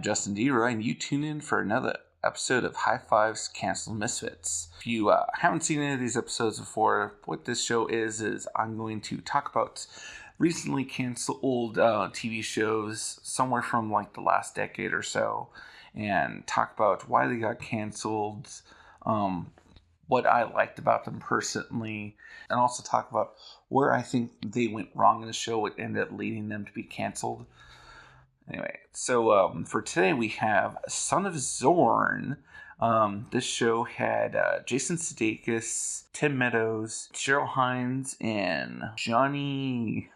I'm Justin DeRoy, and you tune in for another episode of High Five's Canceled Misfits. If you haven't seen any of these episodes before, what this show is I'm going to talk about recently canceled TV shows, somewhere from like the last decade or so, and talk about why they got canceled, what I liked about them personally, and also talk about where I think they went wrong in the show, what ended up leading them to be canceled. Anyway, so for today we have Son of Zorn. This show had Jason Sudeikis, Tim Meadows, Cheryl Hines, and Johnny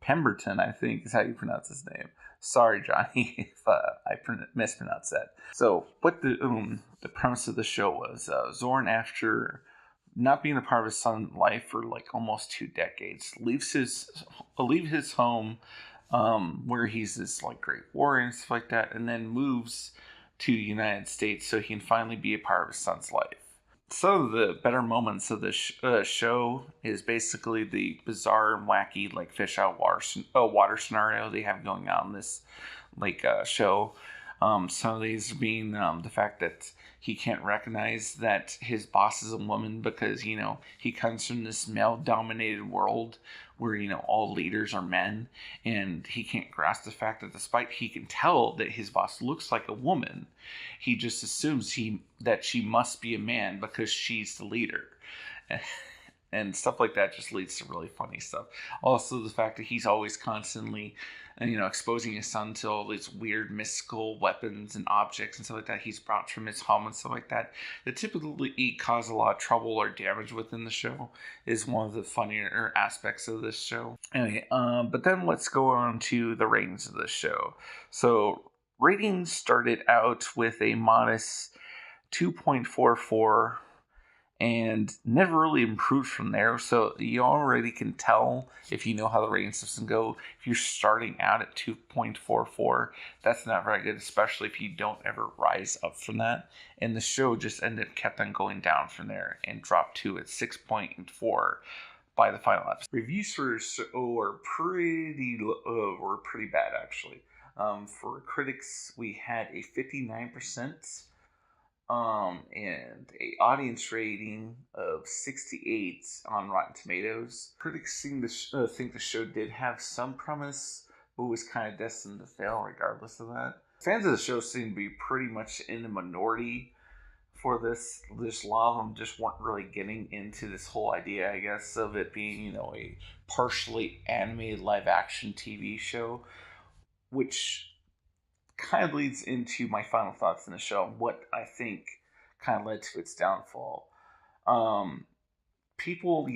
Pemberton, I think is how you pronounce his name. Sorry, Johnny, if I mispronounced that. So, what the premise of the show was, Zorn, after not being a part of his son's life for like almost 2 decades, leaves his home, where he's this like great warrior and stuff like that, and then moves to the United States so he can finally be a part of his son's life. Some of the better moments of this show is basically the bizarre and wacky like fish out water scenario they have going on in this show. Some of these being the fact that he can't recognize that his boss is a woman because, he comes from this male-dominated world where, all leaders are men, and he can't grasp the fact that despite he can tell that his boss looks like a woman, he just assumes that she must be a man because she's the leader. And stuff like that just leads to really funny stuff. Also, the fact that he's always constantly, exposing his son to all these weird mystical weapons and objects and stuff like that he's brought from his home and stuff like that typically cause a lot of trouble or damage within the show is one of the funnier aspects of this show. Anyway, but then let's go on to the ratings of this show. So, ratings started out with a modest 2.44 and never really improved from there. So you already can tell, if you know how the rating system go, if you're starting out at 2.44, that's not very good, especially if you don't ever rise up from that. And the show just kept on going down from there and dropped to at 6.4 by the final episode. Reviews for the show were pretty bad, actually. For critics, we had a 59%. And a audience rating of 68 on Rotten Tomatoes. Critics seem to think the show did have some promise, but was kind of destined to fail regardless of that. Fans of the show seem to be pretty much in the minority for this. A lot of them just weren't really getting into this whole idea, I guess, of it being, a partially animated live-action TV show, which kind of leads into my final thoughts on the show and what I think kind of led to its downfall. People,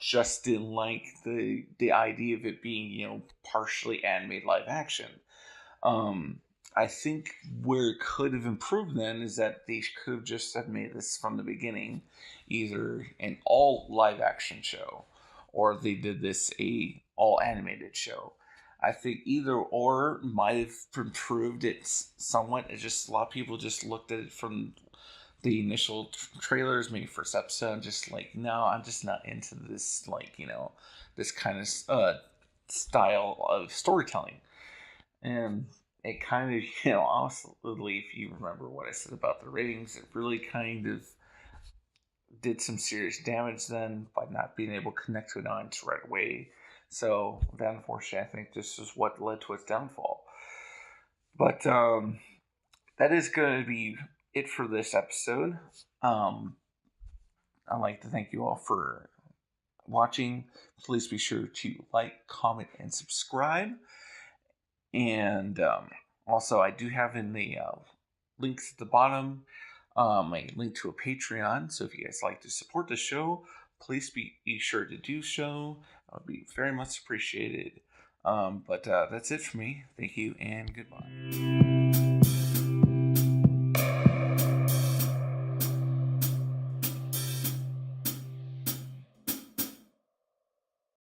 just didn't like the idea of it being, partially animated live action. I think where it could have improved then is that they could have just have made this from the beginning either an all live action show or they did this a all animated show. I think either or might have improved it somewhat. It's just a lot of people just looked at it from the initial trailers, maybe first episode, and just like, no, I'm just not into this, this kind of style of storytelling. And it kind of, honestly, if you remember what I said about the ratings, it really kind of did some serious damage then by not being able to connect to an audience right away. So, unfortunately, I think this is what led to its downfall. But that is going to be it for this episode. I'd like to thank you all for watching. Please be sure to like, comment, and subscribe. And also, I do have in the links at the bottom a link to a Patreon. So if you guys like to support the show, please be sure to do so. That would be very much appreciated. But that's it for me. Thank you and goodbye.